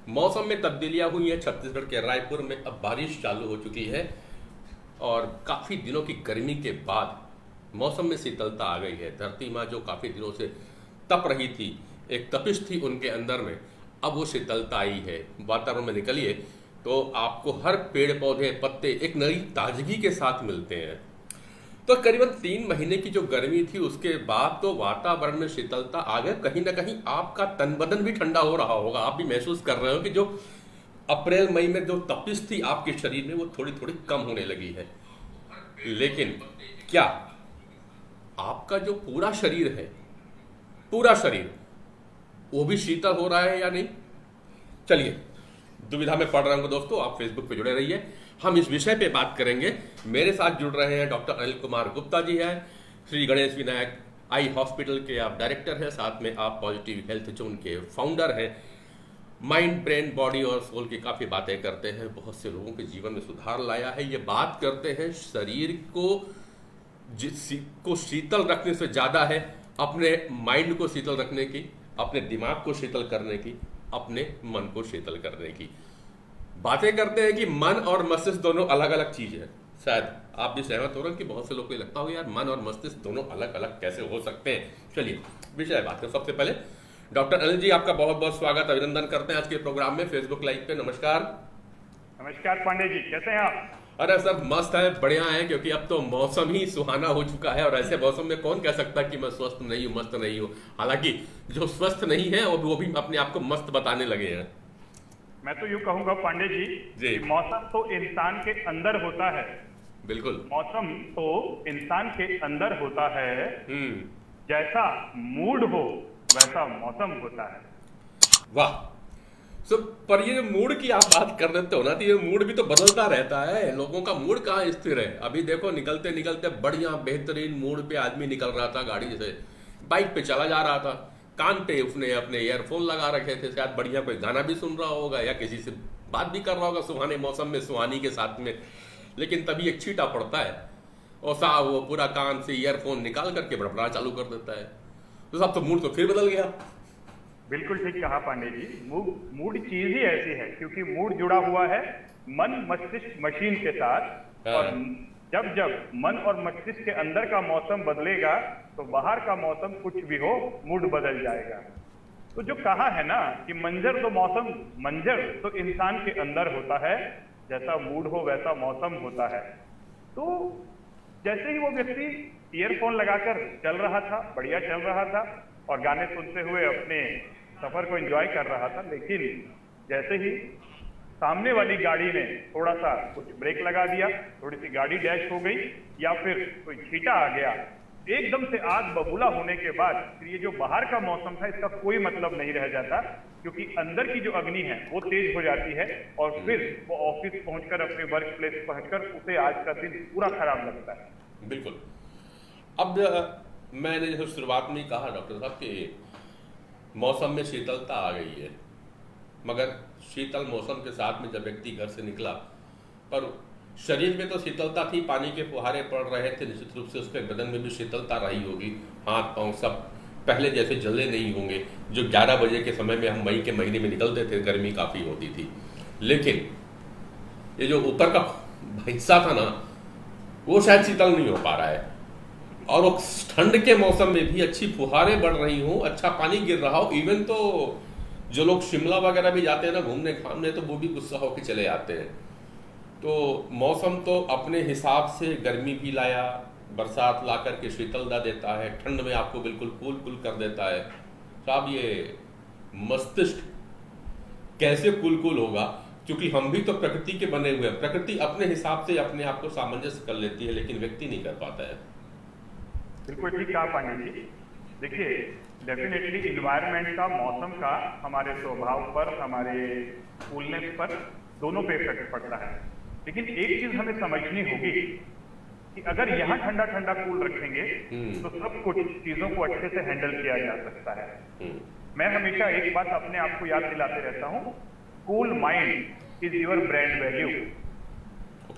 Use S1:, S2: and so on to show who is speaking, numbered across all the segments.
S1: मौसम में तब्दीलियां हुई हैं। छत्तीसगढ़ के रायपुर में अब बारिश चालू हो चुकी है और काफ़ी दिनों की गर्मी के बाद मौसम में शीतलता आ गई है। धरती माँ जो काफ़ी दिनों से तप रही थी, एक तपिश थी उनके अंदर में, अब वो शीतलता आई है। वातावरण में निकलिए तो आपको हर पेड़ पौधे पत्ते एक नई ताजगी के साथ मिलते हैं। तो करीबन 3 महीने की जो गर्मी थी उसके बाद तो वातावरण में शीतलता आ गई। कहीं ना कहीं आपका तन बदन भी ठंडा हो रहा होगा, आप भी महसूस कर रहे हो कि जो अप्रैल मई में जो तपिश थी आपके शरीर में वो थोड़ी थोड़ी कम होने लगी है। लेकिन क्या आपका जो पूरा शरीर है, पूरा शरीर वो भी शीतल हो रहा है या नहीं? चलिए, दुविधा में पड़ रहे होंगे दोस्तों, आप फेसबुक पे जुड़े रहिए, हम इस विषय पे बात करेंगे। मेरे साथ जुड़ रहे हैं डॉक्टर अनिल कुमार गुप्ता जी हैं, श्री गणेश विनायक आई हॉस्पिटल के आप डायरेक्टर हैं, साथ में आप पॉजिटिव हेल्थ जोन के फाउंडर हैं। माइंड ब्रेन बॉडी और सोल की काफ़ी बातें करते हैं, बहुत से लोगों के जीवन में सुधार लाया है। ये बात करते हैं शरीर को शीतल रखने से ज़्यादा है अपने माइंड को शीतल रखने की, अपने दिमाग को शीतल करने की, अपने मन को शीतल करने की। बातें करते हैं कि मन और मस्तिष्क दोनों अलग अलग चीज है। शायद आप भी सहमत हो रहे हैं कि बहुत से लोग को ये लगता होगा यार मन और मस्तिष्क दोनों अलग अलग कैसे हो सकते हैं। चलिए विषय बात करें। सबसे पहले डॉक्टर अनिल जी, आपका बहुत बहुत स्वागत, अभिनंदन करते हैं आज के प्रोग्राम में फेसबुक लाइव पे। नमस्कार।
S2: नमस्कार पांडे जी, कैसे हैं आप?
S1: अरे सर मस्त है, बढ़िया है, क्योंकि अब तो मौसम ही सुहाना हो चुका है और ऐसे मौसम में कौन कह सकता कि मैं स्वस्थ नहीं हूँ, मस्त नहीं हूँ। हालांकि जो स्वस्थ नहीं है वो भी अपने आप को मस्त बताने लगे हैं।
S2: मैं तो यूँ कहूँगा पांडे जी कि मौसम तो इंसान के अंदर होता है।
S1: बिल्कुल,
S2: मौसम तो इंसान के अंदर होता है। जैसा मूड हो वैसा मौसम होता है।
S1: वाह। पर ये मूड की आप बात कर रहे हो ना, तो ये मूड भी तो बदलता रहता है। लोगों का मूड कहाँ स्थिर है? अभी देखो निकलते निकलते बढ़िया बेहतरीन मूड पे आदमी निकल रहा था, गाड़ी से बाइक पे चला जा रहा था, कान पे उसने अपने ईयरफोन लगा रखे थे, शायद बढ़िया कोई गाना भी सुन रहा होगा या किसी से बात भी कर रहा होगा सुहाने मौसम में, सुहानी के साथ में। लेकिन तभी एक छींटा पड़ता है और साहब वो पूरा कान से ईयरफोन निकाल करके बड़बड़ा चालू कर देता है, तो साहब तो मूड तो फिर बदल गया।
S2: बिल्कुल ठीक कहा पांडे जी। मूड चीज ही ऐसी है, क्योंकि मूड जुड़ा हुआ है मन मस्तिष्क मशीन के साथ। और जब जब मन और मस्तिष्क के अंदर का मौसम बदलेगा तो बाहर का मौसम कुछ भी हो मूड बदल जाएगा। तो जो कहा है ना कि मंजर तो इंसान के अंदर होता है, जैसा मूड हो वैसा मौसम होता है। तो जैसे ही वो व्यक्ति ईयरफोन लगाकर चल रहा था, बढ़िया चल रहा था और गाने सुनते हुए अपने सफर को एंजॉय कर रहा था, लेकिन जैसे ही सामने वाली गाड़ी ने थोड़ा सा कुछ ब्रेक लगा दिया, थोड़ी सी गाड़ी डैश हो गई या फिर कोई छींटा आ गया, एकदम से आग बबूला होने के बाद फिर ये जो बाहर का मौसम था इसका कोई मतलब नहीं रह जाता, क्योंकि अंदर की जो अग्नि है वो तेज हो जाती है और फिर वो ऑफिस पहुंचकर, अपने वर्क प्लेस पहुंचकर उसे आज का दिन पूरा खराब लगता है।
S1: बिल्कुल। अब मैंने जो शुरुआत में ही कहा डॉक्टर साहब कि मौसम में शीतलता आ गई है, मगर शीतल मौसम के साथ में जब व्यक्ति घर से निकला पर शरीर में तो शीतलता थी, पानी के फुहारे पड़ रहे थे, निश्चित रूप से उसके बदन में भी शीतलता रही होगी, हाथ पांव सब पहले जैसे जले नहीं होंगे। जो 11 बजे के समय में हम मई के महीने में निकलते थे गर्मी काफ़ी होती थी, लेकिन ये जो ऊपर का हिस्सा था ना वो शायद शीतल नहीं हो पा रहा है। और वो ठंड के मौसम में भी अच्छी फुहारें बढ़ रही हूँ, अच्छा पानी गिर रहा हो। इवन तो जो लोग शिमला वगैरह भी जाते हैं ना घूमने खाने, तो वो भी गुस्सा होकर चले आते हैं। तो मौसम तो अपने हिसाब से गर्मी भी लाया, बरसात ला करके शीतलता देता है, ठंड में आपको बिल्कुल कूल कर देता है। साहब ये मस्तिष्क कैसे कूल होगा? क्योंकि हम भी तो प्रकृति के बने हुए हैं, प्रकृति अपने हिसाब से अपने आप को सामंजस्य कर लेती है, लेकिन व्यक्ति नहीं कर पाता है।
S2: बिल्कुल ठीक कहा पांडे जी। देखिए, डेफिनेटली इन्वायरमेंट का, मौसम का हमारे स्वभाव पर, हमारे कूलनेस पर, दोनों पे इफेक्ट पड़ता है। लेकिन एक चीज हमें समझनी होगी कि अगर यहाँ ठंडा ठंडा कूल रखेंगे तो सब कुछ चीजों को अच्छे से हैंडल किया जा सकता है। मैं हमेशा एक बात अपने आप को याद दिलाते रहता हूँ, cool mind is your brand value.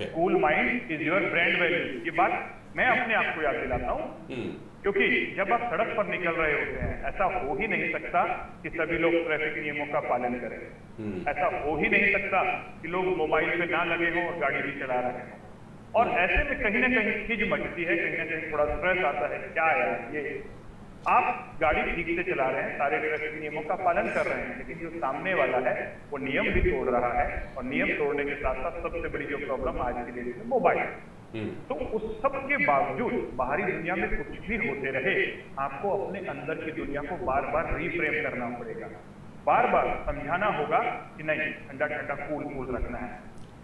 S2: Cool mind is your brand value. ये बात मैं अपने आप को याद दिलाता हूँ, क्योंकि जब आप सड़क पर निकल रहे होते हैं, ऐसा हो ही नहीं सकता कि सभी लोग ट्रैफिक नियमों का पालन करें। ऐसा हो ही नहीं सकता कि लोग मोबाइल पे ना लगे हों और गाड़ी भी चला रहे हों। और ऐसे में कहीं ना कहीं खिज मचती है, कहीं ना कहीं थोड़ा स्ट्रेस आता है, क्या यार ये आप गाड़ी ठीक से चला रहे हैं, सारे ट्रैफिक नियमों का पालन कर रहे हैं, लेकिन जो सामने वाला है वो नियम भी तोड़ रहा है, और नियम तोड़ने के साथ साथ सबसे बड़ी जो प्रॉब्लम आज की डेट में मोबाइल। तो उस सब के बावजूद बाहरी दुनिया में कुछ भी होते रहे, आपको अपने अंदर की दुनिया को बार बार रीफ्रेम करना पड़ेगा, बार बार समझाना होगा कि नहीं, ठंडा ठंडा कूल कूल रखना है।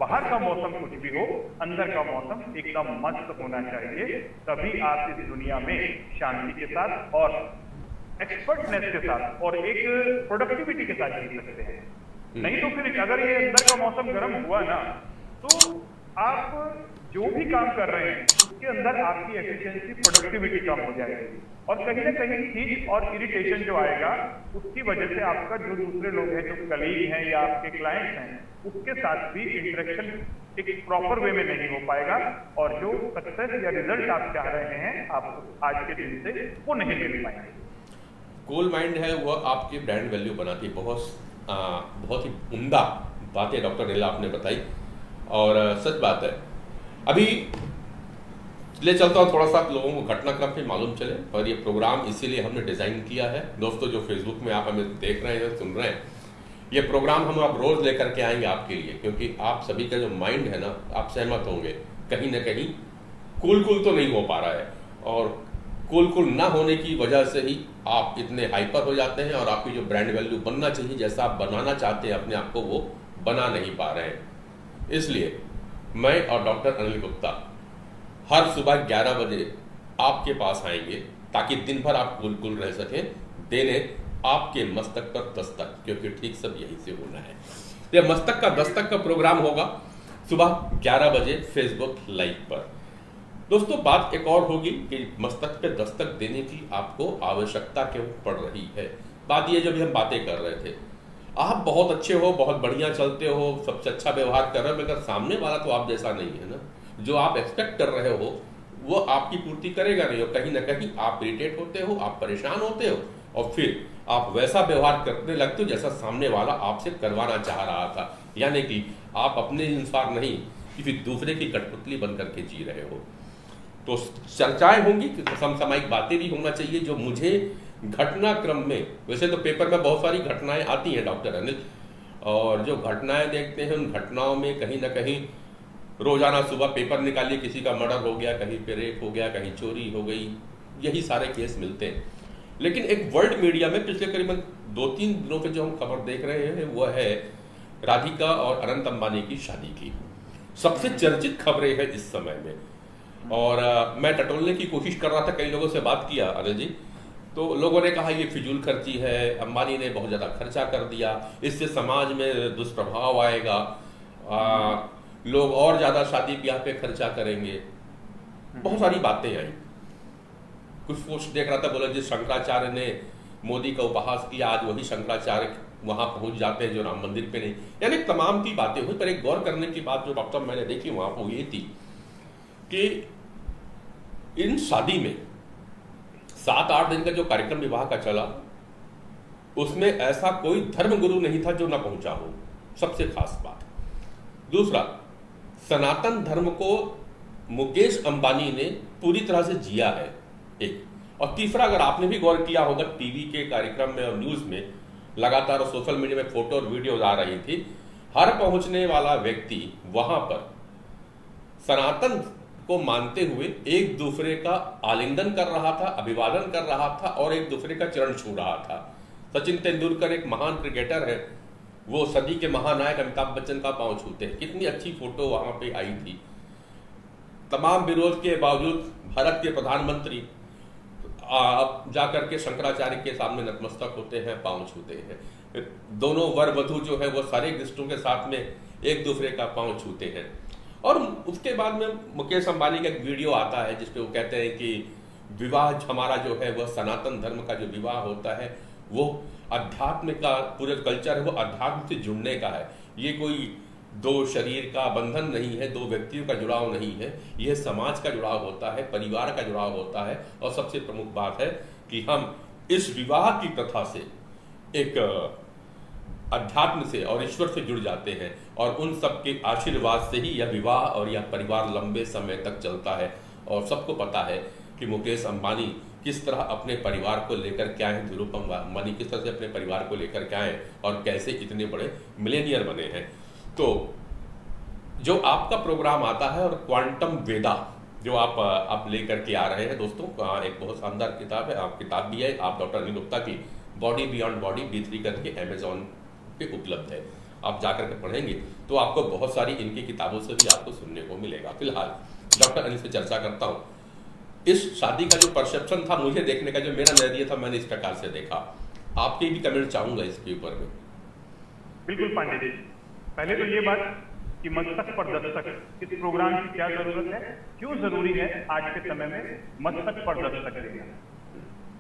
S2: बाहर का मौसम कुछ भी हो, अंदर का मौसम एकदम मस्त होना चाहिए, तभी आप इस दुनिया में शांति के साथ और एक्सपर्टनेस के साथ और एक प्रोडक्टिविटी के साथ जी सकते हैं। नहीं तो फिर अगर ये अंदर का मौसम गर्म हुआ ना, तो आप जो भी काम कर रहे हैं उसके अंदर आपकी एफिशिएंसी, प्रोडक्टिविटी कम हो जाएगी, और कहीं ना कहीं खींच और इरिटेशन जो आएगा उसकी वजह से आपका जो दूसरे लोग हैं, जो कलीग हैं या आपके क्लाइंट्स हैं, उसके साथ भी इंटरेक्शन एक प्रॉपर वे में नहीं हो पाएगा, और जो सक्सेस या रिजल्ट आप चाह रहे हैं आप आज के दिन से वो नहीं मिल पाएंगे।
S1: कूल माइंड है वो आपकी ब्रांड वैल्यू बनाती है। बहुत ही उम्दा बातें डॉक्टर नीला आपने बताई, और सच बात है। अभी ले चलता हूँ थोड़ा सा लोगों को घटनाक्रम भी मालूम चले, और ये प्रोग्राम इसीलिए हमने डिज़ाइन किया है। दोस्तों जो फेसबुक में आप हमें देख रहे हैं, सुन रहे हैं, ये प्रोग्राम हम अब रोज़ लेकर के आएंगे आपके लिए, क्योंकि आप सभी का जो माइंड है ना, आप सहमत होंगे कहीं ना कहीं कूल तो नहीं हो पा रहा है, और कूल ना होने की वजह से ही आप इतने हाइपर हो जाते हैं, और आपकी जो ब्रांड वैल्यू बनना चाहिए, जैसा आप बनाना चाहते हैं अपने आप को, वो बना नहीं पा रहे हैं। इसलिए मैं और डॉक्टर अनिल गुप्ता हर सुबह 11 बजे आपके पास आएंगे, ताकि दिन भर आप कूल रह सकें, देने आपके मस्तक पर दस्तक, क्योंकि ठीक सब यहीं से होना है। ये मस्तक का दस्तक का प्रोग्राम होगा सुबह 11 बजे फेसबुक लाइव पर। दोस्तों बात एक और होगी कि मस्तक पे दस्तक देने की आपको आवश्यकता क्यों पड़ रही है। बात ये, जब हम बातें कर रहे थे, आप बहुत अच्छे हो, बहुत बढ़िया चलते हो, सबसे अच्छा व्यवहार कर रहे हो, मगर सामने वाला तो आप जैसा नहीं है ना। जो आप एक्सपेक्ट कर रहे हो वो आपकी पूर्ति करेगा नहीं, और कहीं ना कहीं आप इरिटेट होते हो, आप परेशान होते हो, और फिर आप वैसा व्यवहार करने लगते हो जैसा सामने वाला आपसे करवाना चाह रहा था। यानी कि आप अपने अनुसार नहीं, कि फिर दूसरे की कठपुतली बन करके जी रहे हो। तो चर्चाएं होंगी, समसामयिक बातें भी होना चाहिए, जो मुझे घटनाक्रम में, वैसे तो पेपर में बहुत सारी घटनाएं आती हैं डॉक्टर अनिल, और जो घटनाएं देखते हैं उन घटनाओं में कहीं ना कहीं रोजाना सुबह पेपर निकालिए, किसी का मर्डर हो गया, कहीं पे रेप हो गया, कहीं चोरी हो गई, यही सारे केस मिलते हैं। लेकिन एक वर्ल्ड मीडिया में पिछले करीबन 2-3 दिनों से जो हम खबर देख रहे हैं वो है राधिका और अनंत अंबानी की शादी की। सबसे चर्चित खबरें हैं इस समय में, और मैं टटोलने की कोशिश कर रहा था, कई लोगों से बात किया अनिल जी, तो लोगों ने कहा ये फिजूल खर्ची है, अंबानी ने बहुत ज़्यादा खर्चा कर दिया, इससे समाज में दुष्प्रभाव आएगा, लोग और ज़्यादा शादी ब्याह पे खर्चा करेंगे, बहुत सारी बातें आई। कुछ पोस्ट देख रहा था, बोला जिस शंकराचार्य ने मोदी का उपहास किया, आज वही शंकराचार्य वहां पहुंच जाते हैं जो राम मंदिर पे नहीं। यानी तमाम की बातें हुई, पर एक गौर करने की बात जो डॉक्टर मैंने देखी वहां पर ये थी कि इन शादी में 7-8 दिन का जो कार्यक्रम विवाह का चला, उसमें ऐसा कोई धर्मगुरु नहीं था जो ना पहुंचा हो, सबसे खास बात। दूसरा, सनातन धर्म को मुकेश अंबानी ने पूरी तरह से जिया है, एक। और तीसरा, अगर आपने भी गौर किया होगा, टीवी के कार्यक्रम में और न्यूज में लगातार और सोशल मीडिया में फोटो और वीडियोज आ रही थी, हर पहुंचने वाला व्यक्ति वहां पर सनातन को मानते हुए एक दूसरे का आलिंगन कर रहा था, अभिवादन कर रहा था, और एक दूसरे का चरण छू रहा था। सचिन तेंदुलकर एक महान क्रिकेटर है, वो सदी के महानायक अमिताभ बच्चन का पांव छूते हैं। कितनी अच्छी फोटो वहां पे आई थी। तमाम विरोध के बावजूद भारत के प्रधानमंत्री जाकर के शंकराचार्य के सामने नतमस्तक होते हैं, पांव छूते हैं। दोनों वर वधू जो है वो सारे गेस्टों के साथ में एक दूसरे का पांव छूते हैं। और उसके बाद में मुकेश अंबानी का एक वीडियो आता है जिसपे वो कहते हैं कि विवाह हमारा जो है वह सनातन धर्म का जो विवाह होता है वो अध्यात्म का, पूरे कल्चर है वो अध्यात्म से जुड़ने का है, ये कोई दो शरीर का बंधन नहीं है, दो व्यक्तियों का जुड़ाव नहीं है, यह समाज का जुड़ाव होता है, परिवार का जुड़ाव होता है। और सबसे प्रमुख बात है कि हम इस विवाह की प्रथा से एक अध्यात्म से और ईश्वर से जुड़ जाते हैं, और उन सबके आशीर्वाद से ही यह विवाह और यह परिवार लंबे समय तक चलता है। और सबको पता है कि मुकेश अंबानी किस तरह अपने परिवार को लेकर क्या है, धीरूभाई अंबानी किस तरह से अपने परिवार को लेकर क्या है और कैसे इतने बड़े मिलेनियर बने हैं। तो जो आपका प्रोग्राम आता है और क्वांटम वेदा जो आप लेकर के आ रहे हैं दोस्तों, एक बहुत शानदार किताब है, आप किताब भी है, आप डॉक्टर अनिल गुप्ता की बॉडी बियॉन्ड बॉडी B3 करके अमेजॉन पे उपलब्ध है। आप जाकर के पढ़ेंगे तो आपको बहुत सारी इनकी किताबों से भी आपको सुनने को मिलेगा। फिलहाल डॉक्टर अनिल से चर्चा करता हूँ। इस शादी का जो परसेप्शन था मुझे देखने का, जो मेरा नजरिया था, मैंने इस प्रकार से देखा। आपके भी कमेंट चाहूंगा इसके ऊपर में।
S2: बिल्कुल पांडे जी, पहले तो ये बात कि मस्तक पर दस्तक, इस प्रोग्राम की क्या जरूरत है, क्यों जरूरी है आज के समय में मस्तक पर दस्तक देना।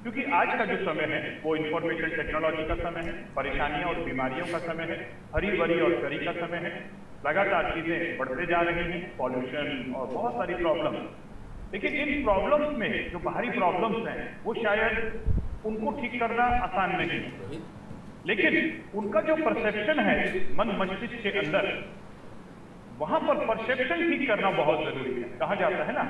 S2: क्योंकि आज का जो समय है वो इंफॉर्मेशन टेक्नोलॉजी का समय है, परेशानियों और बीमारियों का समय है, हरी भरी और करी का समय है। लगातार चीजें बढ़ते जा रही हैं, पॉल्यूशन और बहुत सारी प्रॉब्लम। लेकिन इन प्रॉब्लम्स में जो बाहरी प्रॉब्लम्स हैं वो शायद उनको ठीक करना आसान नहीं है, लेकिन उनका जो परसेप्शन है मन मस्तिष्क के अंदर, वहां पर परसेप्शन ठीक करना बहुत जरूरी है। कहा जाता है ना,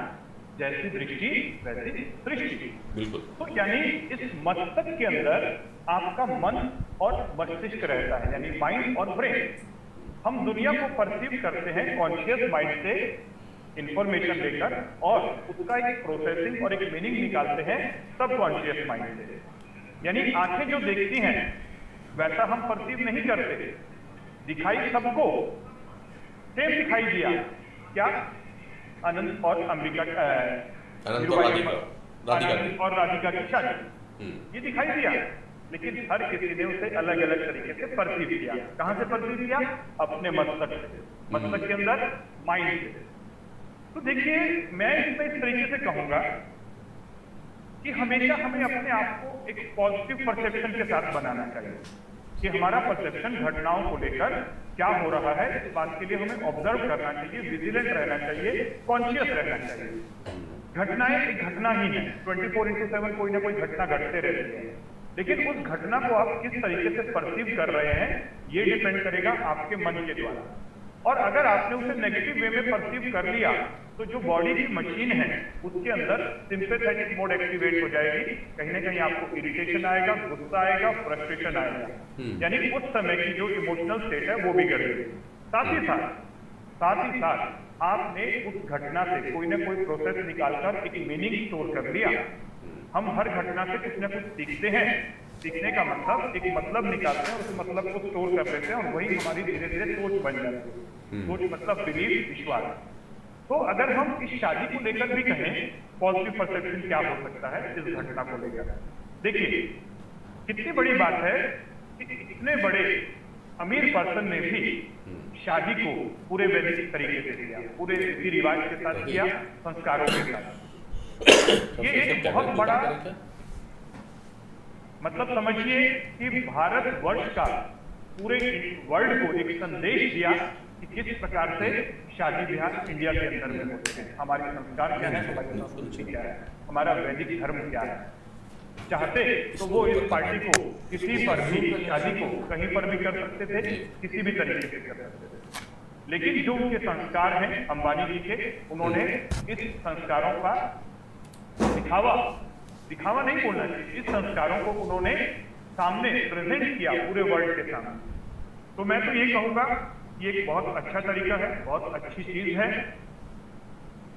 S2: जैसी दृष्टि वैसी सृष्टि।
S1: बिल्कुल।
S2: तो यानी इस मस्तक के अंदर आपका मन और मस्तिष्क रहता है, यानी माइंड और ब्रेन। हम दुनिया को परसीव करते हैं कॉन्शियस माइंड से इंफॉर्मेशन लेकर, और उसका एक प्रोसेसिंग और एक मीनिंग निकालते हैं सब कॉन्शियस माइंड से। यानी आंखें जो देखती हैं वैसा हम परसीव नहीं करते। दिखाई सबको सेम दिखाई दिया, क्या अनंत और अंबिका
S1: अनंत और राधिका की
S2: शादी, ये दिखाई दिया, लेकिन हर किसी ने उसे अलग अलग तरीके से परसीव किया। कहां से परसीव किया? अपने मस्तक से, मस्तक के अंदर माइंड से। तो देखिए, मैं इसमें इस तरीके से कहूंगा कि हमेशा हमें अपने आप को एक पॉजिटिव परसेप्शन के साथ बनाना चाहिए कि हमारा परसेप्शन घटनाओं को लेकर क्या हो रहा है, इस बात के लिए हमें ऑब्जर्व करना चाहिए, विजिलेंट रहना चाहिए, कॉन्शियस रहना चाहिए। घटनाएं एक घटना ही है, 24/7 कोई ना कोई घटना घटते रहती है, लेकिन उस घटना को आप किस तरीके से परसीव कर रहे हैं ये डिपेंड करेगा आपके मन के द्वारा। और अगर आपने उसे नेगेटिव वे में परसीव कर लिया तो जो बॉडी की मशीन है उसके अंदर सिंपैथेटिक मोड एक्टिवेट हो जाएगी, कहीं ना कहीं आपको इरिटेशन आएगा, गुस्सा आएगा, फ्रस्ट्रेशन आएगा, यानी उस समय की जो इमोशनल स्टेट है वो भी गिरेगी। साथ ही साथ आपने उस घटना से कोई ना कोई प्रोसेस निकालकर एक मीनिंग स्टोर कर लिया। हम हर घटना से कुछ ना कुछ सीखते हैं, सीखने का मतलब एक मतलब निकालते हैं, उस मतलब को स्टोर कर लेते हैं और वही हमारी धीरे धीरे सोच बन जाती है। सोच मतलब बिलीव, विश्वास। तो अगर हम इस शादी को लेकर भी कहें पॉजिटिव परसेप्शन क्या हो सकता है इस घटना को लेकर, देखिए कितनी बड़ी बात है कि इतने बड़े अमीर पर्सन ने भी शादी को पूरे वैदिक तरीके से किया, पूरे रीति रिवाज के साथ किया, संस्कारों के साथ। ये एक बहुत बड़ा मतलब समझिए कि भारतवर्ष का पूरे वर्ल्ड को एक संदेश दिया कि किस प्रकार से शादी ब्याह इंडिया के अंदर में होते हैं, हमारे संस्कार क्या है, हमारी संस्कृति क्या है, हमारा वैदिक धर्म क्या है। चाहते तो वो इस पार्टी को किसी पर भी, शादी को कहीं पर भी कर सकते थे, किसी भी तरीके से कर सकते थे, लेकिन जो उनके संस्कार हैं अंबानी जी के, उन्होंने इस संस्कारों का दिखावा नहीं बोलना चाहिए, इस संस्कारों को उन्होंने सामने प्रेजेंट किया पूरे वर्ल्ड के सामने। तो मैं तो ये कहूंगा ये एक बहुत अच्छा तरीका है, बहुत अच्छी चीज है।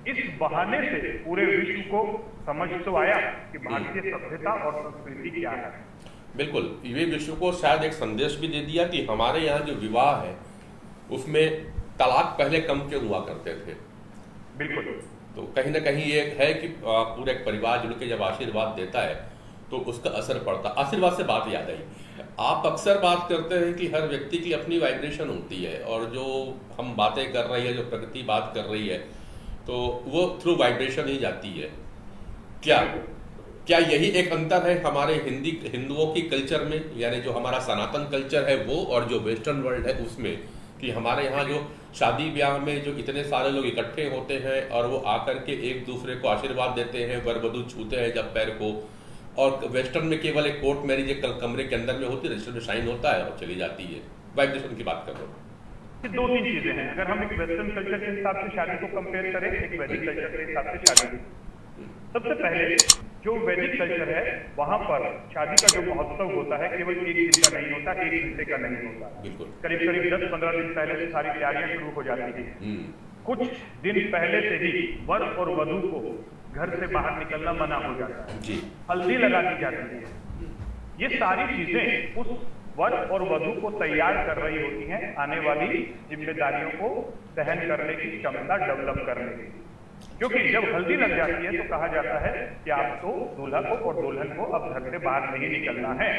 S2: इस बहाने से पूरे विश्व को समझ तो आया कि भारतीय सभ्यता और संस्कृति क्या है।
S1: बिल्कुल, ये विश्व को शायद एक संदेश भी दे दिया कि हमारे यहाँ जो विवाह है उसमें तलाक पहले कम क्यों हुआ करते थे।
S2: बिल्कुल।
S1: तो कहीं ना कहीं ये है कि पूरे एक परिवार जुड़ के जब आशीर्वाद देता है तो उसका असर पड़ता। आशीर्वाद से बात याद आई, आप अक्सर बात करते हैं कि हर व्यक्ति की अपनी वाइब्रेशन होती है, और जो हम बातें कर रही है, जो प्रकृति बात कर रही है, तो वो थ्रू वाइब्रेशन ही जाती है। क्या यही एक अंतर है हमारे हिंदुओं की कल्चर में, यानी जो हमारा सनातन कल्चर है वो और जो वेस्टर्न वर्ल्ड है उसमें, कि हमारे यहाँ जो शादी ब्याह में जो इतने सारे लोग इकट्ठे होते हैं और वो आकर के एक दूसरे को आशीर्वाद देते हैं, वर वधू छूते हैं जब पैर को, और वेस्टर्न में केवल एक कोर्ट मैरिज एक कमरे के अंदर में होती है, रजिस्टर में साइन होता है और चली जाती है। वाइब्रेशन की बात कर रहा हूँ।
S2: ये दो तीन चीजें हैं। अगर हम एक वेस्टर्न कल्चर के हिसाब से शादी को कंपेयर करें एक वैदिक कल्चर के हिसाब से शादी, सबसे पहले जो वैदिक कल्चर है वहां पर शादी का जो महोत्सव होता है केवल एक दिन का नहीं होता, 1 घंटे का नहीं होता, करीब करीब 10-15 दिन पहले से सारी तैयारियां शुरू हो जाती हैं। कुछ दिन पहले से ही वर और वधू को घर से बाहर निकलना मना हो जाता है, हल्दी लगा दी जाती है। ये सारी चीजें उस वर और वधू को तैयार कर रही होती हैं आने वाली जिम्मेदारियों को सहन करने की क्षमता डेवलप करने की। क्योंकि जब हल्दी लग जाती है तो कहा जाता है कि आपको दूल्हा को और दुल्हन को अब घर से बाहर नहीं निकलना है,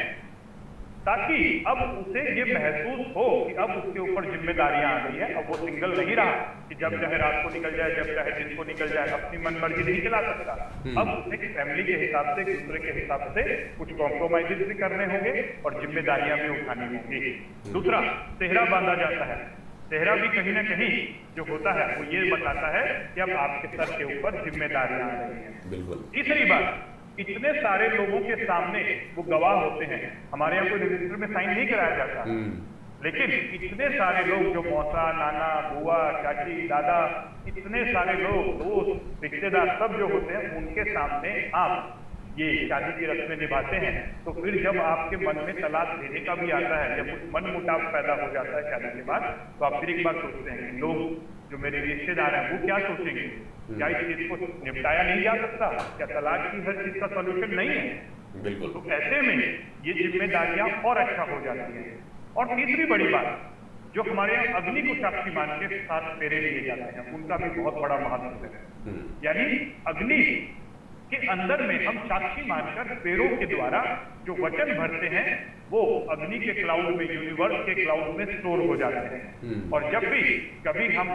S2: ताकि अब उसे ये महसूस हो कि अब उसके ऊपर जिम्मेदारियां आ गई है। अब वो सिंगल नहीं रहा कि जब चाहे रात को निकल जाए, जब चाहे दिन को निकल जाए, अपनी मन मर्जी नहीं चला सकता। अब उसे फैमिली के हिसाब से, एक दूसरे के हिसाब से कुछ कॉम्प्रोमाइजेस भी करने होंगे और जिम्मेदारियां भी उठानी होंगी। दूसरा, सेहरा बांधा जाता है। सेहरा भी कहीं ना कहीं जो होता है वो ये बताता है कि अब आपके सर के ऊपर जिम्मेदारियां आ रही हैं। तीसरी बात, इतने सारे लोगों के सामने वो गवाह होते हैं। हमारे यहाँ कोई रजिस्टर में साइन नहीं कराया जाता, लेकिन इतने सारे लोग जो मौसा, नाना, बुआ, चाची, दादा, इतने सारे लोग, दोस्त, रिश्तेदार सब जो होते हैं उनके सामने आप ये शादी की रस्में निभाते हैं। तो फिर जब आपके मन में तलाक देने का भी आता है, जब मन मुटाव पैदा हो जाता है शादी के बाद, तो आप फिर एक बार सोचते हैं कि लोग जो मेरे रिश्तेदार हैं वो क्या सोचेंगे, क्या इस चीज को निपटाया नहीं जा सकता, क्या तलाक की हर चीज का सोल्यूशन नहीं है। बिल्कुल। तो ऐसे में ये जिम्मेदारियां और अच्छा हो जाती हैं। और तीसरी बड़ी बात, जो हमारे यहाँ अग्नि को साक्षी मान के 7 फेरे लिए जाते हैं, उनका भी बहुत बड़ा महत्व है। यानी अग्नि के अंदर में हम साक्षी मानकर फेरों के द्वारा जो वचन भरते हैं वो अग्नि के क्लाउड में, यूनिवर्स के क्लाउड में स्टोर हो जाते हैं। और जब भी कभी हम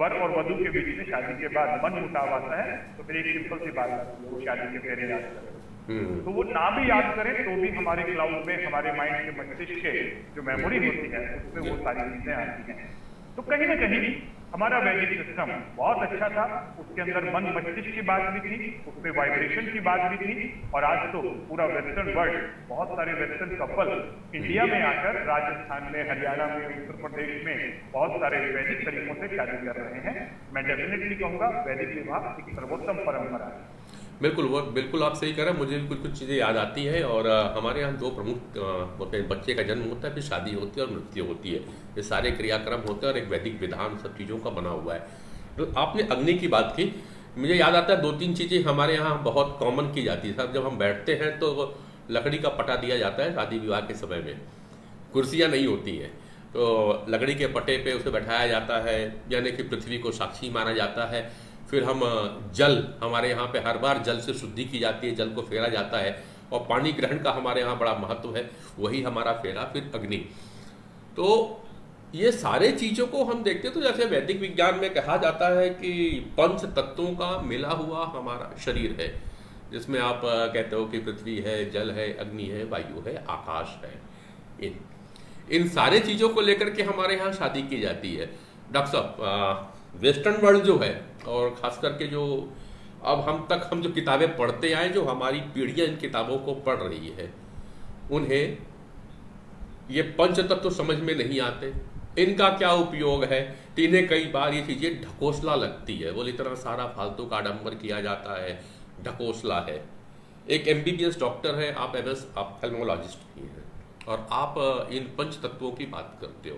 S2: वर और वधू के बीच में शादी के बाद मन मुटाव आता है तो फिर एक सिंपल सी बात आती है, वो शादी के फेरे याद करें। तो वो ना भी याद करें तो भी हमारे क्लाउड में, हमारे माइंड के मस्तिष्क के जो मेमोरी होती है उसमें वो सारी चीजें आती हैं। तो कहीं ना कहीं हमारा वैदिक सिस्टम बहुत अच्छा था। उसके अंदर मन मस्तिष्क की बात भी थी, उसमें वाइब्रेशन की बात भी थी। और आज तो पूरा वेस्टर्न वर्ल्ड, बहुत सारे वेस्टर्न कपल इंडिया में आकर राजस्थान में, हरियाणा में, उत्तर प्रदेश में बहुत सारे वैदिक तरीकों से शादी कर रहे हैं। मैं डेफिनेटली कहूँगा वैदिक विवाह एक सर्वोत्तम परंपरा है।
S1: बिल्कुल, वो बिल्कुल आप सही कह रहे हैं। मुझे भी कुछ चीज़ें याद आती है। और हमारे यहाँ 2 प्रमुख होते हैं, बच्चे का जन्म होता है, फिर शादी होती है और मृत्यु होती है। ये सारे क्रियाक्रम होते हैं और एक वैदिक विधान सब चीज़ों का बना हुआ है। तो आपने अग्नि की बात की, मुझे याद आता है 2-3 चीज़ें हमारे यहाँ बहुत कॉमन की जाती है। जब हम बैठते हैं तो लकड़ी का पटा दिया जाता है शादी विवाह के समय में, कुर्सियाँ नहीं होती हैं, तो लकड़ी के पटे पे उसे बैठाया जाता है, यानी कि पृथ्वी को साक्षी माना जाता है। फिर हम जल, हमारे यहाँ पे हर बार जल से शुद्धि की जाती है, जल को फेरा जाता है। और पानी ग्रहण का हमारे यहाँ बड़ा महत्व है, वही हमारा फेरा। फिर अग्नि। तो ये सारे चीज़ों को हम देखते तो जैसे वैदिक विज्ञान में कहा जाता है कि 5 तत्वों का मिला हुआ हमारा शरीर है, जिसमें आप कहते हो कि पृथ्वी है, जल है, अग्नि है, वायु है, आकाश है। इन सारे चीज़ों को लेकर के हमारे यहाँ शादी की जाती है। डॉक्टर साहब, वेस्टर्न वर्ल्ड जो है, और ख़ास करके जो अब हम जो किताबें पढ़ते आए, जो हमारी पीढ़ियाँ इन किताबों को पढ़ रही है, उन्हें ये 5 तत्व समझ में नहीं आते। इनका क्या उपयोग है, तो इन्हें कई बार ये चीज़ें ढकोसला लगती है। बोली तरह सारा फालतू का आडंबर किया जाता है, ढकोसला है। एक MBBS डॉक्टर है, आप MS ऑप्थेल्मोलॉजिस्ट भी हैं, और आप इन 5 तत्वों की बात करते हो।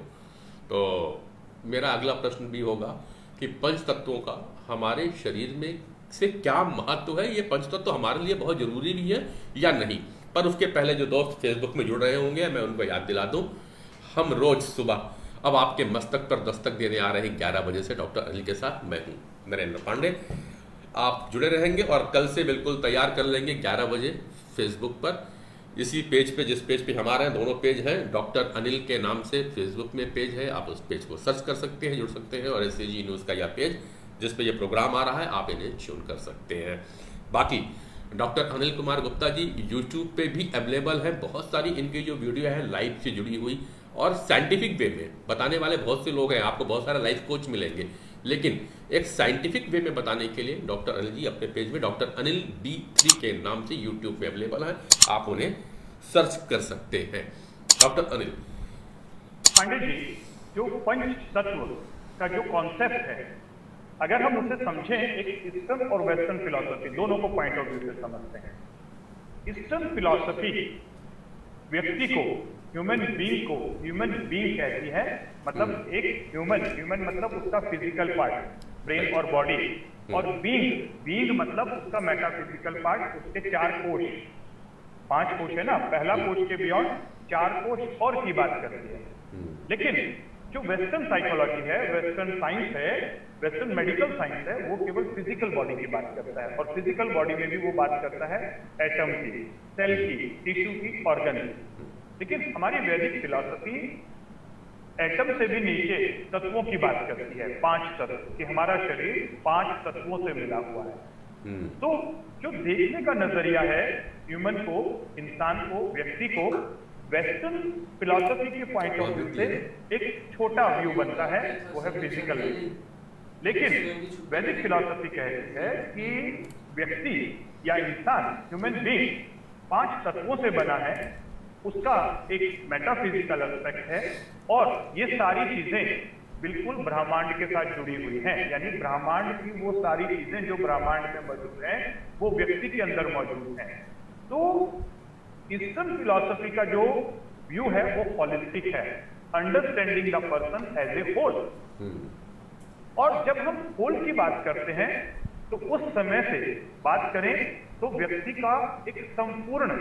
S1: तो मेरा अगला प्रश्न भी होगा कि 5 तत्वों का हमारे शरीर में से क्या महत्व है। ये 5 तत्व हमारे लिए बहुत जरूरी भी है या नहीं। पर उसके पहले जो दोस्त फेसबुक में जुड़ रहे होंगे, मैं उनको याद दिला दूं, हम रोज सुबह अब आपके मस्तक पर दस्तक देने आ रहे हैं 11 बजे से डॉक्टर अनिल के साथ। मैं हूं नरेंद्र पांडे। आप जुड़े रहेंगे और कल से बिल्कुल तैयार कर लेंगे 11 बजे फेसबुक पर, इसी पेज पे, जिस पेज पे हमारे हैं, दोनों पेज हैं, डॉक्टर अनिल के नाम से फेसबुक में पेज है, आप उस पेज को सर्च कर सकते हैं, जुड़ सकते हैं। और SAG न्यूज़ का यह पेज जिस पे ये प्रोग्राम आ रहा है, आप इन्हें ट्यून कर सकते हैं। बाकी डॉक्टर अनिल कुमार गुप्ता जी यूट्यूब पे भी अवेलेबल है, बहुत सारी इनकी जो वीडियो है लाइव से जुड़ी हुई, और साइंटिफिक वे में बताने वाले बहुत से लोग हैं, आपको बहुत सारे लाइफ कोच मिलेंगे, लेकिन एक साइंटिफिक वे में बताने के लिए डॉक्टर अनिल जी अपने पेज में डॉक्टर अनिल D3 के नाम से यूट्यूब पे अवेलेबल है, आप उन्हें सर्च कर सकते हैं। डॉक्टर अनिल
S2: पांडे जी, जो पंच तत्व का जो कॉन्सेप्ट है, अगर हम उसे समझें, एक ईस्टर्न और वेस्टर्न फिलॉसफी दोनों को पॉइंट ऑफ व्यू से समझते हैं। ईस्टर्न फिलॉसफी व्यक्ति को, ह्यूमन बीइंग कहती है, मतलब एक ह्यूमन मतलब उसका फिजिकल पार्ट, ब्रेन और बॉडी, और बीइंग मतलब उसका मेटाफिजिकल पार्ट, उसके 4 कोश, 5 कोश है ना, पहला कोश के बियॉन्ड 4 कोश और की बात करती है। लेकिन जो वेस्टर्न साइकोलॉजी है, वेस्टर्न साइंस है, वेस्टर्न मेडिकल साइंस है, वो केवल फिजिकल बॉडी की बात करता है, और फिजिकल बॉडी में भी वो बात करता है एटम की, सेल की, टिश्यू की, ऑर्गन की। लेकिन हमारी वैदिक फिलॉसफी एटम से भी नीचे तत्वों की बात करती है, 5 तत्व, कि हमारा शरीर 5 तत्वों से मिला हुआ है। तो जो देखने का नजरिया है ह्यूमन को, इंसान को, व्यक्ति को, वेस्टर्न फिलॉसफी के पॉइंट ऑफ व्यू से एक छोटा व्यू बनता है, वो है फिजिकल व्यू। लेकिन वैदिक फिलॉसफी कहती है कि व्यक्ति या इंसान, ह्यूमन बीइंग 5 तत्वों से बना है, उसका एक मेटाफिजिकल एस्पेक्ट है, और ये सारी चीजें बिल्कुल ब्रह्मांड के साथ जुड़ी हुई हैं, यानी ब्रह्मांड की वो सारी चीजें जो ब्रह्मांड में मौजूद हैं वो व्यक्ति के अंदर मौजूद हैं। तो ईस्टर्न फिलॉसफी का जो व्यू है वो हॉलिस्टिक है, understanding the person as a whole. और जब हम होल की बात करते हैं तो उस समय से बात करें तो व्यक्ति का एक संपूर्ण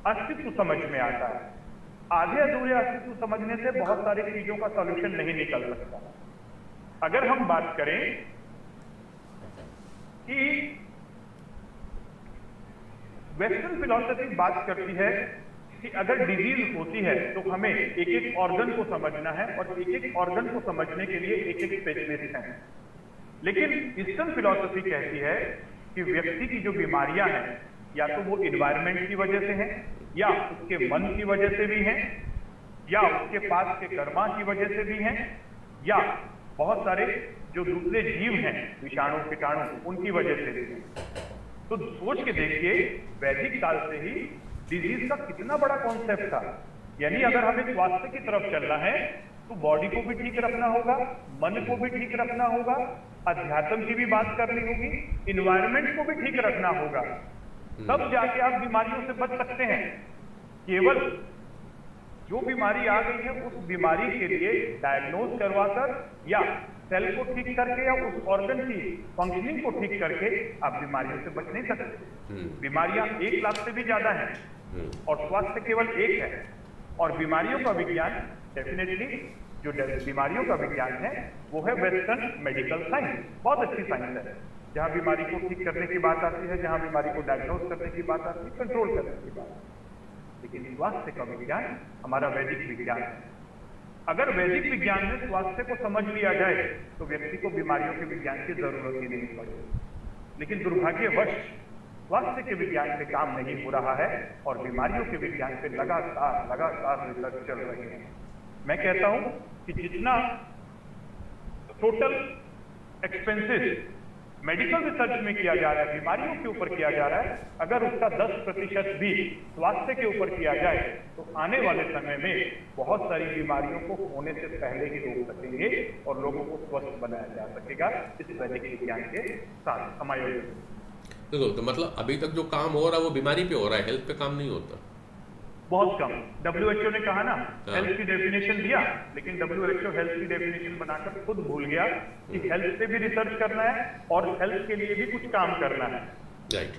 S2: अस्तित्व समझ में आता है। आधे अधूरे अस्तित्व समझने से बहुत सारी चीजों का सॉल्यूशन नहीं निकल सकता। अगर हम बात करें कि वेस्टर्न फिलॉसफी बात करती है कि अगर डिजीज होती है तो हमें एक एक ऑर्गन को समझना है, और एक एक ऑर्गन को समझने के लिए एक एक स्पेशलिस्ट है। लेकिन ईस्टर्न फिलॉसफी कहती है कि व्यक्ति की जो बीमारियां हैं, या तो वो इन्वायरमेंट की वजह से हैं, या उसके मन की वजह से भी हैं, या उसके पास के कर्मा की वजह से भी हैं, या बहुत सारे जो दूसरे जीव हैं, विषाणु कीटाणु, उनकी वजह से भी हैं। तो सोच के देखिए, वैदिक काल से ही डिजीज का कितना बड़ा कॉन्सेप्ट था। यानी अगर हमें स्वास्थ्य की तरफ चलना है तो बॉडी को भी ठीक रखना होगा, मन को भी ठीक रखना होगा, अध्यात्म की भी बात करनी होगी, इन्वायरमेंट को भी ठीक रखना होगा, तब जाके आप बीमारियों से बच सकते हैं। केवल जो बीमारी आ गई है उस बीमारी के लिए डायग्नोज करवाकर या सेल को ठीक करके या उस ऑर्गन की फंक्शनिंग को ठीक करके आप बीमारियों से बच नहीं सकते। बीमारियां 1 लाख से भी ज्यादा हैं और स्वास्थ्य केवल एक है। और बीमारियों का विज्ञान डेफिनेटली, जो बीमारियों का विज्ञान है वो है वेस्टर्न मेडिकल साइंस। बहुत अच्छी साइंस है, जहां बीमारी को ठीक करने की बात आती है, जहां बीमारी को डायग्नोज करने की बात आती है, कंट्रोल करने की बात आती है। लेकिन स्वास्थ्य का विज्ञान हमारा वैदिक विज्ञान है। अगर वैदिक विज्ञान में स्वास्थ्य को समझ लिया जाए तो व्यक्ति को बीमारियों के विज्ञान की जरूरत ही नहीं पड़ेगी। लेकिन दुर्भाग्यवश स्वास्थ्य के विज्ञान पे काम नहीं हो रहा है और बीमारियों के विज्ञान पे लगातार रिसर्च चल रही है। मैं कहता हूं कि जितना टोटल एक्सपेंसेस मेडिकल रिसर्च में किया जा रहा है, बीमारियों के ऊपर किया जा रहा है, अगर उसका 10% भी स्वास्थ्य के ऊपर किया जाए तो आने वाले समय में बहुत सारी बीमारियों को होने से पहले ही रोक सकेंगे और लोगों को स्वस्थ बनाया जा सकेगा इस वैदिक विज्ञान के साथ समायोजन।
S1: देखो, तो मतलब अभी तक जो काम हो रहा है वो बीमारी पे हो रहा है, हेल्थ पे काम नहीं होता,
S2: बहुत कम। WHO ने कहा ना, हेल्थ की डेफिनेशन दिया, लेकिन WHO हेल्थ की डेफिनेशन बनाकर खुद भूल गया कि हेल्थ पे भी रिसर्च करना है और हेल्थ के लिए भी कुछ काम करना है।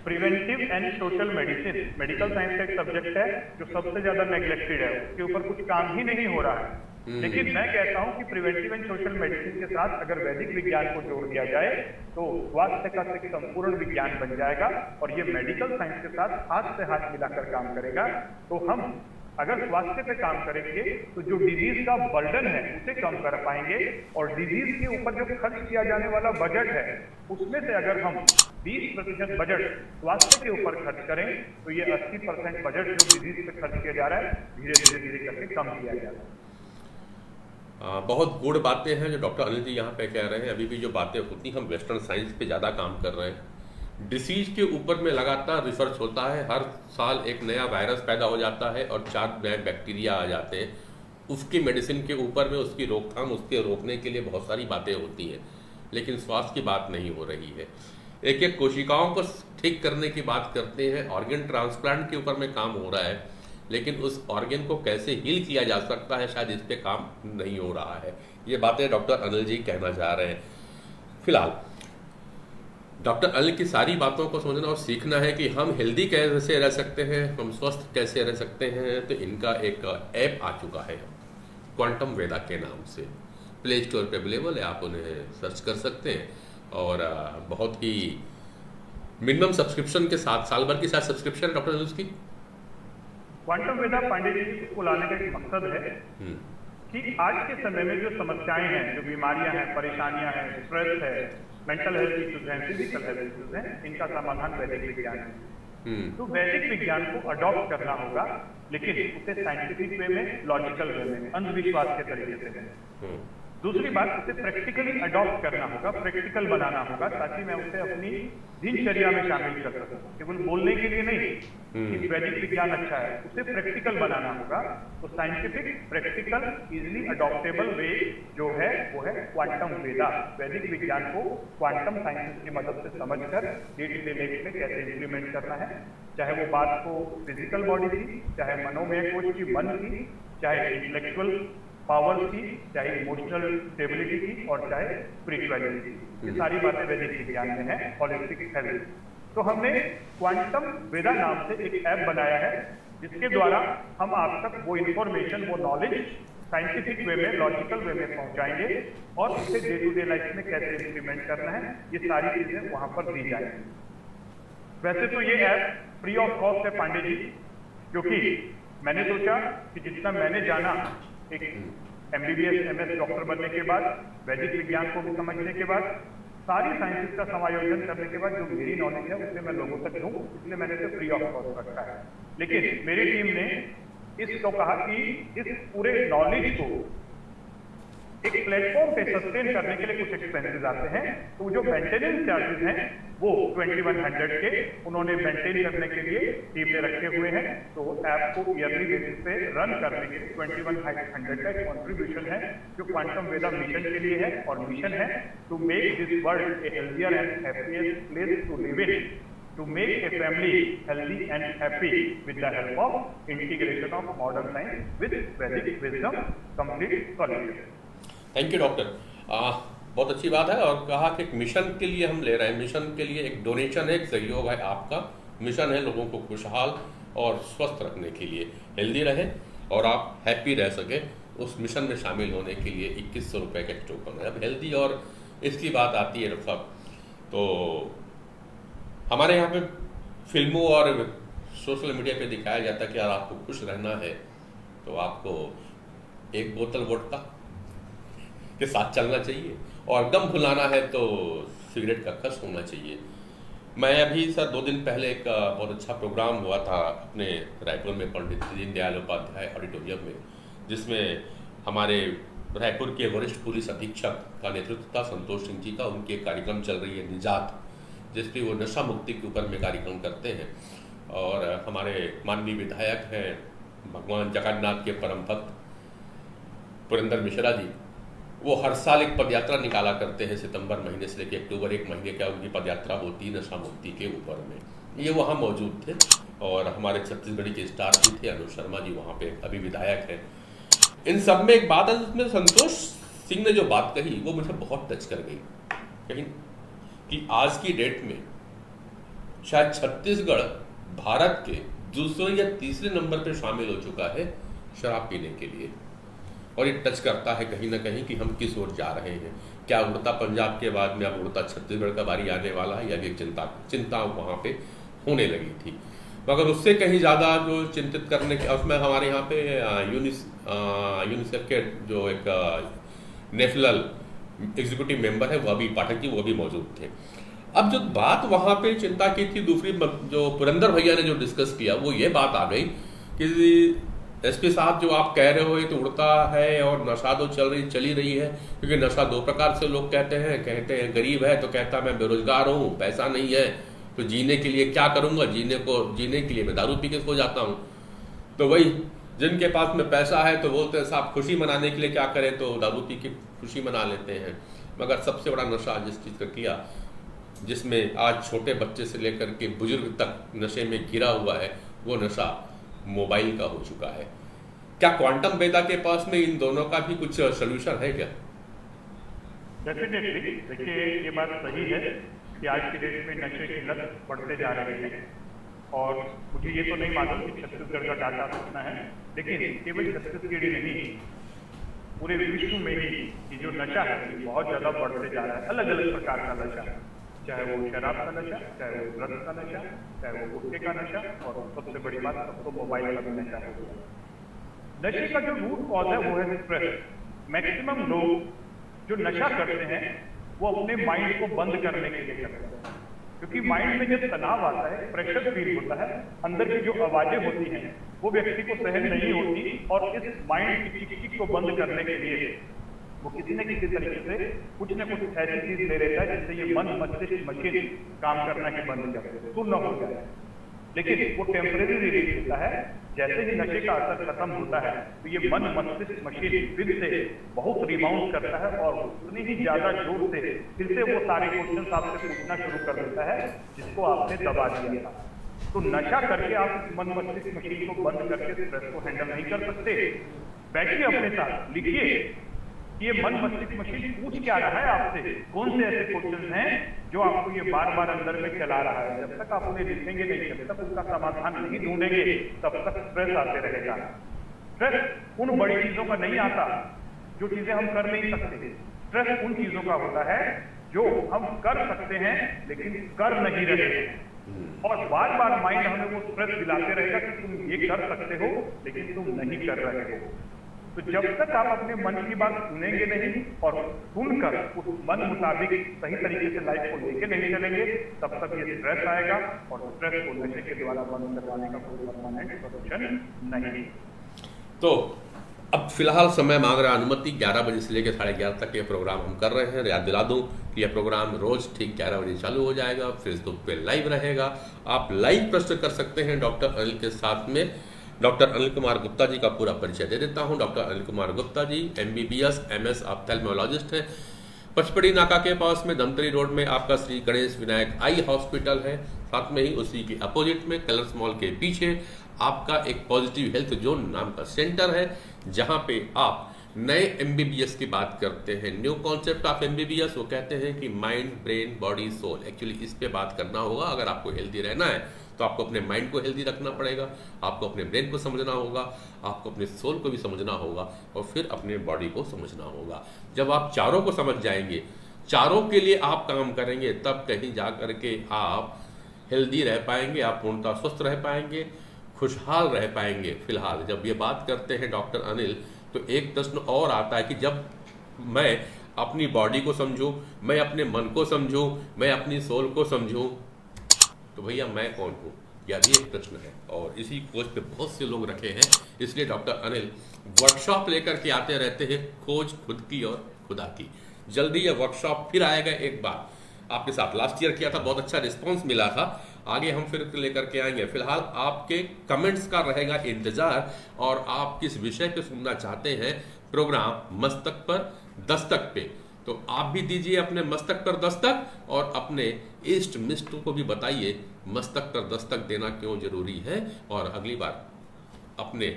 S2: Preventive and social medicine medical science का एक सब्जेक्ट है जो सबसे ज्यादा नेग्लेक्टेड है, उसके ऊपर कुछ काम ही नहीं हो रहा है। लेकिन मैं कहता हूं कि प्रिवेंटिव एंड सोशल मेडिसिन के साथ अगर वैदिक विज्ञान को जोड़ दिया जाए तो स्वास्थ्य का एक संपूर्ण विज्ञान बन जाएगा और ये मेडिकल साइंस के साथ हाथ से हाथ मिलाकर काम करेगा। तो हम अगर स्वास्थ्य पे काम करेंगे तो जो डिजीज का बर्डन है उसे कम कर पाएंगे, और डिजीज के ऊपर जो खर्च किया जाने वाला बजट है उसमें से अगर हम 20% बजट स्वास्थ्य के ऊपर खर्च करें तो ये 80% बजट जो डिजीज पे खर्च किया जा रहा है धीरे धीरे करके कम किया जा रहा है।
S1: बहुत गूढ़ बातें हैं जो डॉक्टर अनिल जी यहाँ पे कह रहे हैं। अभी भी जो बातें होती हैं, हम वेस्टर्न साइंस पे ज़्यादा काम कर रहे हैं। डिसीज के ऊपर में लगातार रिसर्च होता है, हर साल एक नया वायरस पैदा हो जाता है और 4 नए बैक्टीरिया आ जाते हैं। उसकी मेडिसिन के ऊपर में, उसकी रोकथाम, उसके रोकने के लिए बहुत सारी बातें होती हैं, लेकिन स्वास्थ्य की बात नहीं हो रही है। एक एक कोशिकाओं को ठीक करने की बात करते हैं, ऑर्गन ट्रांसप्लांट के ऊपर में काम हो रहा है, लेकिन उस ऑर्गन को कैसे हील किया जा सकता है, शायद इस पे काम नहीं हो रहा है। ये बातें डॉक्टर अनिल जी कहना चाह रहे हैं। फिलहाल डॉक्टर अनिल की सारी बातों को समझना और सीखना है कि हम हेल्दी कैसे रह सकते हैं, हम स्वस्थ कैसे रह सकते हैं। तो इनका एक ऐप आ चुका है क्वांटम वेदा के नाम से, प्ले स्टोर पे अवेलेबल है, आप उन्हें सर्च कर सकते हैं। और बहुत ही मिनिमम सब्सक्रिप्शन के साथ, साल भर की साथ सब्सक्रिप्शन है डॉक्टर अनिल की।
S2: क्वांटम वेदा पांडे जी को लाने का एक मकसद है कि आज के समय में जो समस्याएं हैं, जो बीमारियां हैं, परेशानियां हैं, स्ट्रेस है, मेंटल हेल्थ इश्यूज हैं, फिजिकल हेल्थ इश्यूज हैं, इनका समाधान वैदिक विज्ञान है। तो वैदिक विज्ञान को अडॉप्ट करना होगा, लेकिन उसे साइंटिफिक वे में, लॉजिकल वे में, अंधविश्वास के तरीके से। दूसरी बात, उसे प्रैक्टिकली अडॉप्ट करना होगा, प्रैक्टिकल बनाना होगा, ताकि मैं उसे अपनी दिनचर्या में शामिल कर सकूं। केवल बोलने के लिए नहीं कि वैदिक विज्ञान अच्छा है, उसे प्रैक्टिकल बनाना होगा। तो साइंटिफिक, प्रैक्टिकल, इजिली अडॉप्टेबल वे जो है वो है क्वांटम वेदा। वैदिक विज्ञान को क्वांटम साइंस की मदद से समझकर डे टू डे लाइफ में कैसे इंप्लीमेंट करना है, चाहे वो बात को फिजिकल बॉडी की, चाहे मनोमय कोश की, मन की, चाहे इंटेलेक्चुअल पावर की, चाहे इमोशनल स्टेबिलिटी की, और चाहे स्पिरिचुअलिटी की। ये सारी बातें वैदिक विज्ञान में है, होलिस्टिक हेल्थ। तो हमने क्वांटम वेदा नाम से एक ऐप बनाया है, जिसके द्वारा हम आप तक वो इंफॉर्मेशन, वो नॉलेज साइंटिफिक वे में, लॉजिकल वे में पहुंचाएंगे, और उसे डे टू डे लाइफ में कैसे इंप्लीमेंट करना है, ये सारी चीजें वहां पर दी जाएंगी। वैसे तो ये ऐप फ्री ऑफ कॉस्ट है पांडे जी, क्योंकि मैंने सोचा कि जितना मैंने जाना एक MBBS MS डॉक्टर बनने के बाद, वैदिक विज्ञान को भी समझने के बाद, सारी साइंसेस का समायोजन करने के बाद, जो मेरी नॉलेज है उसे मैं लोगों तक दूं, इसलिए मैंने इसे फ्री ऑफ कॉस्ट रखा है। लेकिन मेरी टीम ने इसको कहा कि इस पूरे नॉलेज को एक प्लेटफॉर्म पे सस्टेन करने के लिए कुछ एक्सपेंसेस आते हैं, तो जो मेंटेनेंस चार्जेस हैं वो 2100 के उन्होंने मेंटेन करने के लिए टीम ने रखे हुए हैं। तो ऐप को ईयरली बेसिस पे रन करने के लिए 2100 का एक कॉन्ट्रीब्यूशन है, जो क्वांटम वेदा मिशन के लिए है। और मिशन है to make this world a healthier and happiest place to live in, to make a family healthy and happy with the help of integration of modern science with Vedic wisdom, complete solution.
S1: Thank you doctor. बहुत अच्छी बात है, और कहा कि एक mission के लिए हम ले रहे हैं, मिशन के लिए एक डोनेशन है, एक सहयोग है आपका। मिशन है लोगों को खुशहाल और स्वस्थ रखने के लिए, हेल्दी रहे और आप हैप्पी रह सके। उस मिशन में शामिल होने के लिए 2100 रुपये का टोकन है। अब हेल्दी और इसकी बात आती है डॉक्टर साहब, तो हमारे यहाँ पे फिल्मों और सोशल मीडिया पे दिखाया जाता है कि यार आपको खुश रहना है तो आपको एक बोतल वोडका के साथ चलना चाहिए, और गम भुलाना है तो सिगरेट का कस होना चाहिए। मैं अभी सर 2 दिन पहले एक बहुत अच्छा प्रोग्राम हुआ था अपने रायपुर में, पंडित दीनदयाल उपाध्याय ऑडिटोरियम में, जिसमें हमारे रायपुर के वरिष्ठ पुलिस अधीक्षक का नेतृत्व था, संतोष सिंह जी का। उनकी एक कार्यक्रम चल रही है निजात, जिसपे वो नशा मुक्ति के ऊपर में कार्यक्रम करते हैं। और हमारे माननीय विधायक हैं भगवान जगन्नाथ के परम भक्त पुरेंद्र मिश्रा जी, वो हर साल एक पदयात्रा निकाला करते हैं। सितंबर महीने से लेकर अक्टूबर, 1 महीने का उनकी पदयात्रा होती है नशा मुक्ति के ऊपर में। ये वहाँ मौजूद थे, और हमारे छत्तीसगढ़ी के स्टार भी थे, अनुज शर्मा जी वहाँ पे अभी विधायक हैं। इन सब में एक बात है जिसमें संतोष सिंह ने जो बात कही वो मुझे बहुत टच कर गई, कहीं कि आज की डेट में शायद छत्तीसगढ़ भारत के दूसरे या तीसरे नंबर पे शामिल हो चुका है शराब पीने के लिए। और ये टच करता है कहीं ना कहीं कि हम किस ओर जा रहे हैं। क्या उड़ता पंजाब के बाद में अब उड़ता छत्तीसगढ़ का बारी आने वाला है, या भी चिंता वहाँ पे होने लगी थी। मगर उससे कहीं ज़्यादा जो चिंतित करने के, उसमें हमारे यहाँ पे यूनिसेफ के जो एक नेशनल एग्जीक्यूटिव मेंबर है वो भी पाठक जी, वो भी मौजूद थे। अब जो बात वहाँ पे चिंता की थी, दूसरी जो पुरंदर भैया ने जो डिस्कस किया, वो ये बात आ गई कि एसपी साहब, जो आप कह रहे हो ये तो उड़ता है, और नशा तो चल ही रही है। क्योंकि नशा दो प्रकार से लोग कहते हैं गरीब है तो कहता है मैं बेरोजगार हूँ, पैसा नहीं है, तो जीने के लिए क्या करूंगा, जीने के लिए मैं दारू पी के सो जाता हूँ। तो वही जिनके पास में पैसा है तो बोलते हैं साहब खुशी मनाने के लिए क्या करें, तो दारू पी के खुशी मना लेते हैं। मगर सबसे बड़ा नशा जिस चीज़ का किया, जिसमें आज छोटे बच्चे से लेकर के बुजुर्ग तक नशे में घिरा हुआ है, वो नशा मोबाइल का हो चुका है। क्या क्वांटम वेदा के पास में इन दोनों का भी कुछ सोल्यूशन है क्या?
S2: डेफिनेटली, देखिए ये बात सही है कि आज की डेट में नशे की लत बढ़ते जा रही है, और मुझे ये तो नहीं मालूम कि छत्तीसगढ़ का डाटा कितना है, लेकिन केवल छत्तीसगढ़ ही नहीं, पूरे विश्व में ही ये जो नशा है ये बहुत ज्यादा बढ़ते जा रहा है। अलग अलग प्रकार का नशा, चाहे वो शराब का नशा, चाहे वो ड्रग्स का नशा, चाहे वो गुटखे का नशा, और सबसे बड़ी बात सबको मोबाइल का भी नशा है। नशे का जो रूट कॉज है वो है स्ट्रेस। मैक्सिमम लोग जो नशा करते हैं वो अपने माइंड को बंद करने के लिए करते हैं, क्योंकि माइंड में जब तनाव आता है, प्रेशर फील होता है, अंदर की जो आवाजें होती हैं वो व्यक्ति को सहन नहीं होती, और इस माइंड की चिक को बंद करने के लिए वो किसी न किसी तरीके से कुछ न कुछ ऐसी चीज ले लेता है जिससे ये मन मस्तिष्क मशीन काम करना ही बंद कर दे, सुन्न हो जाए। लेकिन वो टेम्परेरी रिलीफ होता है। जैसे ही नशे का असर खत्म होता है तो ये मन मस्तिष्क मशीन फिर से बहुत रिबाउंड करता है, और उतनी ही ज्यादा जोर से फिर से वो सारे क्वेश्चन आपसे पूछना शुरू कर देता है जिसको आपने दबा दिया था। तो नशा करके आप इस मन मस्तिष्क मशीन को बंद करके स्ट्रेस को हैंडल नहीं कर सकते। बैठिए अपने साथ, लिखिए कि ये मन मस्तिष्क मशीन पूछ क्या रहा है आपसे, कौन से ऐसे क्वेश्चन हैं जो आपको ये बार बार अंदर में चला रहा है। जब तक आप उन्हें लिखेंगे नहीं, जब तक उसका समाधान नहीं ढूंढेंगे, तब तक स्ट्रेस आते रहेगा। स्ट्रेस उन बड़ी चीजों का नहीं आता जो चीजें हम कर नहीं सकते। स्ट्रेस उन चीजों का होता है जो हम कर सकते हैं लेकिन कर नहीं रहे हैं, और बार बार माइंड हमें वो स्ट्रेस दिलाते रहेगा कि तुम ये कर सकते हो लेकिन तुम नहीं कर रहे हो। तो जब तक आप अपने मन की बात सुनेंगे नहीं और सुनकर उस मन मुताबिक सही तरीके से लाइफ को लेके नहीं चलेंगे, तब तक ये स्ट्रेस आएगा, और स्ट्रेस को नशे के द्वारा बंद करवाने का कोई परमानेंट सोल्यूशन नहीं।
S1: तो अब फिलहाल समय मांग रहा अनुमति, 11 बजे से लेकर 11:30 तक ये प्रोग्राम हम कर रहे हैं। याद दिला दूं कि यह प्रोग्राम रोज ठीक 11 बजे चालू हो जाएगा, फेसबुक पे लाइव रहेगा। आप लाइव प्रश्न कर सकते हैं डॉक्टर अनिल के साथ में। डॉक्टर अनिल कुमार गुप्ता जी का पूरा परिचय दे देता हूं। Doctor Anil Kumar Gupta ji MBBS MS ophthalmologist हैं। पचपड़ी नाका के पास में धमतरी रोड में आपका श्री गणेश विनायक आई हॉस्पिटल है। साथ में ही उसी के अपोजिट में कलर्स मॉल के पीछे आपका एक पॉजिटिव हेल्थ जोन नाम का सेंटर है, जहां पे आप नए MBBS की बात करते हैं। न्यू कॉन्सेप्ट ऑफ MBBS, वो कहते हैं कि mind brain body soul. Actually इस पे बात करना होगा। अगर आपको हेल्दी रहना है तो आपको अपने माइंड को हेल्दी रखना पड़ेगा, आपको अपने ब्रेन को समझना होगा, आपको अपने सोल को भी समझना होगा, और फिर अपने बॉडी को समझना होगा। जब आप चारों को समझ जाएंगे, चारों के लिए आप काम करेंगे, तब कहीं जा करके आप हेल्दी रह पाएंगे, आप पूर्णतः स्वस्थ रह पाएंगे, खुशहाल रह पाएंगे। फिलहाल जब ये बात करते हैं डॉक्टर अनिल, तो एक प्रश्न और आता है कि जब मैं अपनी बॉडी को समझूं, मैं अपने मन को समझूं, मैं अपनी सोल को समझूं, तो भैया मैं कौन हूँ? यह भी एक प्रश्न है, और इसी खोज पे बहुत से लोग रखे हैं। इसलिए डॉक्टर अनिल वर्कशॉप लेकर के आते रहते हैं, खोज खुद की और खुदा की। जल्दी यह वर्कशॉप फिर आएगा। एक बार आपके साथ लास्ट ईयर किया था, बहुत अच्छा रिस्पॉन्स मिला था। आगे हम फिर लेकर के आएंगे। फिलहाल आपके कमेंट्स का रहेगा इंतजार, और आप किस विषय पे सुनना चाहते हैं प्रोग्राम मस्तक पर दस्तक पे, तो आप भी दीजिए अपने मस्तक पर दस्तक, और अपने इष्ट मित्र को भी बताइए मस्तक पर दस्तक देना क्यों जरूरी है। और अगली बार अपने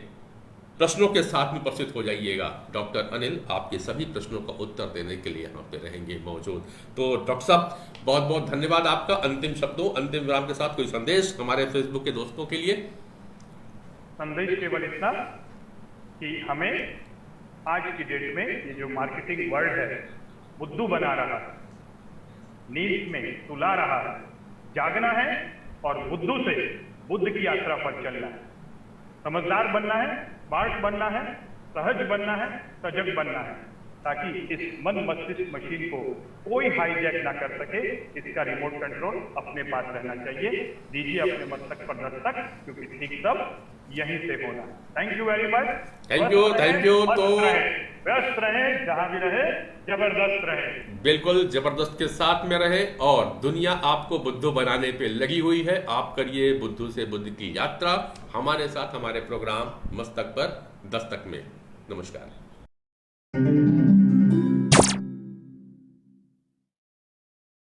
S1: प्रश्नों के साथ में उपस्थित हो जाइएगा। डॉक्टर अनिल आपके सभी प्रश्नों का उत्तर देने के लिए यहाँ पे रहेंगे मौजूद। तो डॉक्टर साहब बहुत बहुत धन्यवाद आपका। अंतिम शब्दों, अंतिम विराम के साथ कोई संदेश हमारे फेसबुक के दोस्तों के लिए?
S2: संदेश केवल इतना कि हमें आज की डेट में ये जो मार्केटिंग वर्ल्ड है बुद्धू बना रहा है, नींद में सुला रहा है, जागना है और बुद्धू से बुद्ध की यात्रा पर चलना है। समझदार बनना है, स्मार्ट बनना है, सहज बनना है, सजग बनना है, ताकि इस मन मस्तिष्क मशीन को कोई हाईजैक ना कर सके। इसका रिमोट कंट्रोल अपने पास रहना चाहिए। दीजिए अपने मस्तक पर दस्तक, क्योंकि ठीक सब यहीं से होना। Thank you very much.
S1: Thank you. तो
S2: व्यस्त रहे, जहां भी रहे जबरदस्त रहे,
S1: बिल्कुल जबरदस्त के साथ में रहे। और दुनिया आपको बुद्धू बनाने पे लगी हुई है। आप करिए बुद्धू से बुद्ध की यात्रा हमारे साथ, हमारे प्रोग्राम मस्तक पर दस्तक में। नमस्कार।